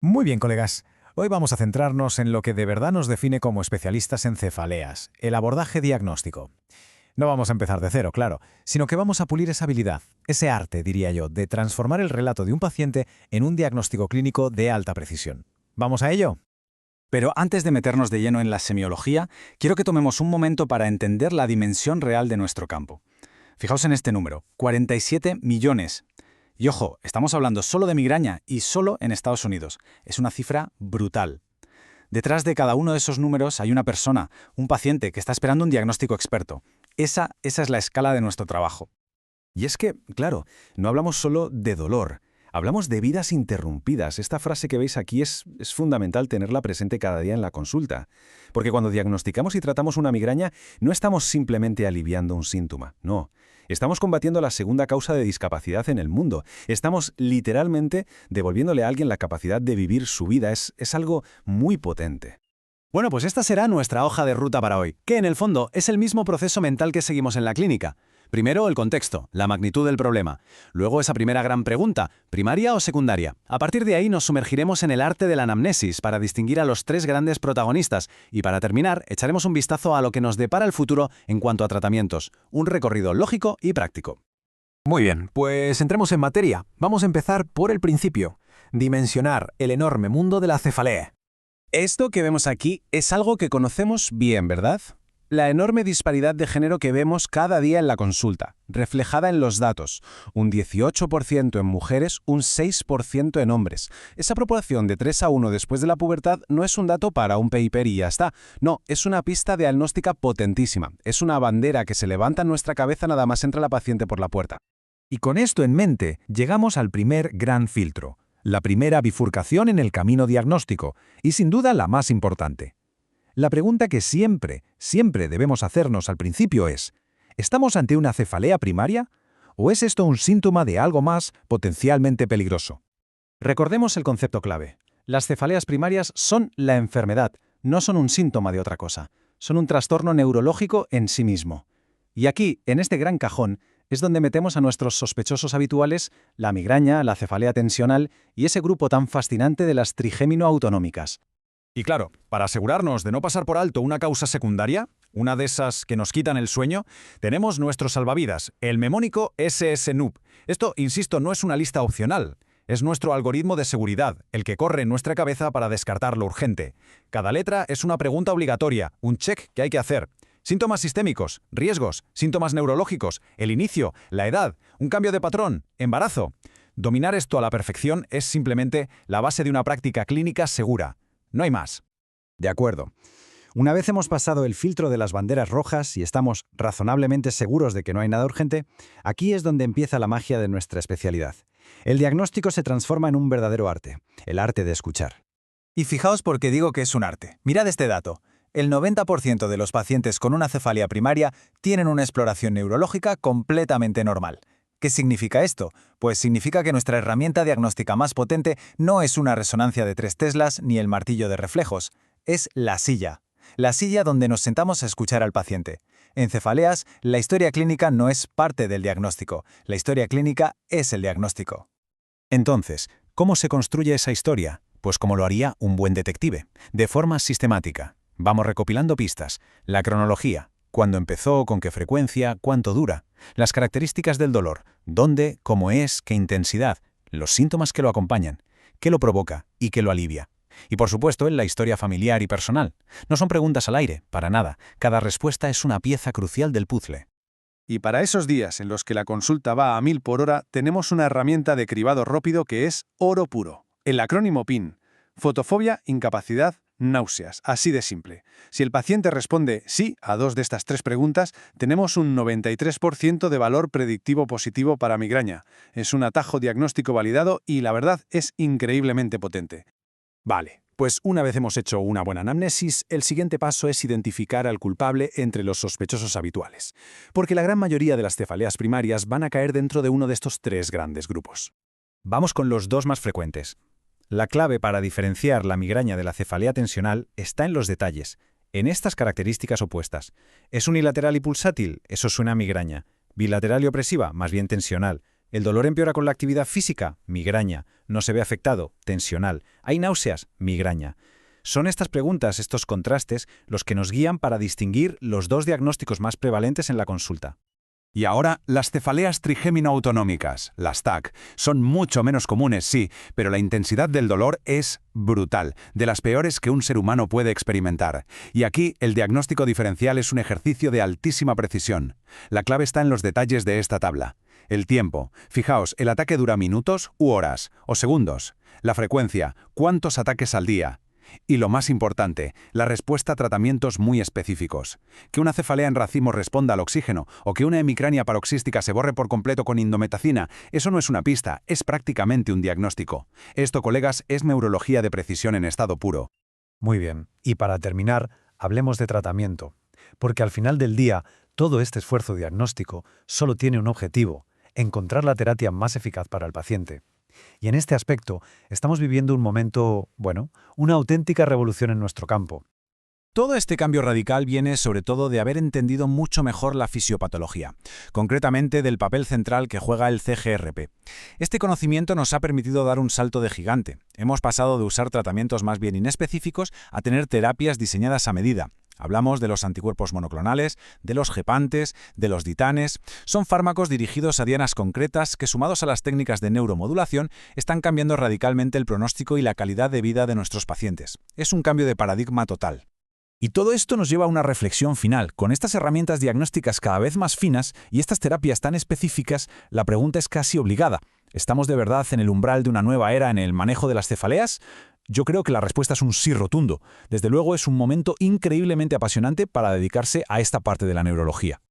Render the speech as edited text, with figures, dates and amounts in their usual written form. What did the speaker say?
Muy bien, colegas. Hoy vamos a centrarnos en lo que de verdad nos define como especialistas en cefaleas, el abordaje diagnóstico. No vamos a empezar de cero, claro, sino que vamos a pulir esa habilidad, ese arte, diría yo, de transformar el relato de un paciente en un diagnóstico clínico de alta precisión. ¿Vamos a ello? Pero antes de meternos de lleno en la semiología, quiero que tomemos un momento para entender la dimensión real de nuestro campo. Fijaos en este número, 47 millones. Y ojo, estamos hablando solo de migraña y solo en Estados Unidos. Es una cifra brutal. Detrás de cada uno de esos números hay una persona, un paciente que está esperando un diagnóstico experto. Esa es la escala de nuestro trabajo. Y es que, claro, no hablamos solo de dolor, hablamos de vidas interrumpidas. Esta frase que veis aquí es fundamental tenerla presente cada día en la consulta. Porque cuando diagnosticamos y tratamos una migraña, no estamos simplemente aliviando un síntoma, no. Estamos combatiendo la segunda causa de discapacidad en el mundo. Estamos literalmente devolviéndole a alguien la capacidad de vivir su vida. Es algo muy potente. Bueno, pues esta será nuestra hoja de ruta para hoy, que en el fondo es el mismo proceso mental que seguimos en la clínica. Primero el contexto, la magnitud del problema. Luego esa primera gran pregunta, ¿primaria o secundaria? A partir de ahí nos sumergiremos en el arte de la anamnesis para distinguir a los tres grandes protagonistas y para terminar echaremos un vistazo a lo que nos depara el futuro en cuanto a tratamientos. Un recorrido lógico y práctico. Muy bien, pues entremos en materia. Vamos a empezar por el principio. Dimensionar el enorme mundo de la cefalea. Esto que vemos aquí es algo que conocemos bien, ¿verdad? La enorme disparidad de género que vemos cada día en la consulta, reflejada en los datos. Un 18% en mujeres, un 6% en hombres. Esa proporción de 3:1 después de la pubertad no es un dato para un paper y ya está. No, es una pista diagnóstica potentísima. Es una bandera que se levanta en nuestra cabeza nada más entra la paciente por la puerta. Y con esto en mente, llegamos al primer gran filtro, la primera bifurcación en el camino diagnóstico, y sin duda la más importante. La pregunta que siempre debemos hacernos al principio es, ¿estamos ante una cefalea primaria? ¿O es esto un síntoma de algo más potencialmente peligroso? Recordemos el concepto clave. Las cefaleas primarias son la enfermedad, no son un síntoma de otra cosa. Son un trastorno neurológico en sí mismo. Y aquí, en este gran cajón, es donde metemos a nuestros sospechosos habituales, la migraña, la cefalea tensional y ese grupo tan fascinante de las trigémino-autonómicas. Y claro, para asegurarnos de no pasar por alto una causa secundaria, una de esas que nos quitan el sueño, tenemos nuestro salvavidas, el memónico SS-NUP. Esto, insisto, no es una lista opcional. Es nuestro algoritmo de seguridad, el que corre en nuestra cabeza para descartar lo urgente. Cada letra es una pregunta obligatoria, un check que hay que hacer. Síntomas sistémicos, riesgos, síntomas neurológicos, el inicio, la edad, un cambio de patrón, embarazo. Dominar esto a la perfección es simplemente la base de una práctica clínica segura. No hay más. De acuerdo. Una vez hemos pasado el filtro de las banderas rojas y estamos razonablemente seguros de que no hay nada urgente, aquí es donde empieza la magia de nuestra especialidad. El diagnóstico se transforma en un verdadero arte, el arte de escuchar. Y fijaos por qué digo que es un arte. Mirad este dato. El 90% de los pacientes con una cefalea primaria tienen una exploración neurológica completamente normal. ¿Qué significa esto? Pues significa que nuestra herramienta diagnóstica más potente no es una resonancia de 3 teslas ni el martillo de reflejos, es la silla. La silla donde nos sentamos a escuchar al paciente. En cefaleas, la historia clínica no es parte del diagnóstico, la historia clínica es el diagnóstico. Entonces, ¿cómo se construye esa historia? Pues como lo haría un buen detective, de forma sistemática. Vamos recopilando pistas, la cronología, cuándo empezó, con qué frecuencia, cuánto dura, las características del dolor, dónde, cómo es, qué intensidad, los síntomas que lo acompañan, qué lo provoca y qué lo alivia. Y por supuesto, en la historia familiar y personal. No son preguntas al aire, para nada. Cada respuesta es una pieza crucial del puzzle. Y para esos días en los que la consulta va a 1000 por hora, tenemos una herramienta de cribado rápido que es oro puro. El acrónimo PIN. Fotofobia, incapacidad, náuseas. Así de simple. Si el paciente responde sí a 2 de estas 3 preguntas, tenemos un 93% de valor predictivo positivo para migraña. Es un atajo diagnóstico validado y la verdad es increíblemente potente. Vale, pues una vez hemos hecho una buena anamnesis, el siguiente paso es identificar al culpable entre los sospechosos habituales, porque la gran mayoría de las cefaleas primarias van a caer dentro de uno de estos 3 grandes grupos. Vamos con los 2 más frecuentes. La clave para diferenciar la migraña de la cefalea tensional está en los detalles, en estas características opuestas. ¿Es unilateral y pulsátil? Eso suena a migraña. ¿Bilateral y opresiva? Más bien tensional. ¿El dolor empeora con la actividad física? Migraña. ¿No se ve afectado? Tensional. ¿Hay náuseas? Migraña. Son estas preguntas, estos contrastes, los que nos guían para distinguir los dos diagnósticos más prevalentes en la consulta. Y ahora, las cefaleas trigémino-autonómicas, las TAC, son mucho menos comunes, sí, pero la intensidad del dolor es brutal, de las peores que un ser humano puede experimentar. Y aquí, el diagnóstico diferencial es un ejercicio de altísima precisión. La clave está en los detalles de esta tabla. El tiempo. Fijaos, el ataque dura minutos u horas, o segundos. La frecuencia. ¿Cuántos ataques al día? Y lo más importante, la respuesta a tratamientos muy específicos. Que una cefalea en racimo responda al oxígeno o que una hemicrania paroxística se borre por completo con indometacina, eso no es una pista, es prácticamente un diagnóstico. Esto, colegas, es neurología de precisión en estado puro. Muy bien. Y para terminar, hablemos de tratamiento. Porque al final del día, todo este esfuerzo diagnóstico solo tiene un objetivo: encontrar la terapia más eficaz para el paciente. Y en este aspecto, estamos viviendo un momento, una auténtica revolución en nuestro campo. Todo este cambio radical viene sobre todo de haber entendido mucho mejor la fisiopatología, concretamente del papel central que juega el CGRP. Este conocimiento nos ha permitido dar un salto de gigante. Hemos pasado de usar tratamientos más bien inespecíficos a tener terapias diseñadas a medida. Hablamos de los anticuerpos monoclonales, de los gepantes, de los ditanes. Son fármacos dirigidos a dianas concretas que, sumados a las técnicas de neuromodulación, están cambiando radicalmente el pronóstico y la calidad de vida de nuestros pacientes. Es un cambio de paradigma total. Y todo esto nos lleva a una reflexión final. Con estas herramientas diagnósticas cada vez más finas y estas terapias tan específicas, la pregunta es casi obligada. ¿Estamos de verdad en el umbral de una nueva era en el manejo de las cefaleas? Yo creo que la respuesta es un sí rotundo. Desde luego es un momento increíblemente apasionante para dedicarse a esta parte de la neurología.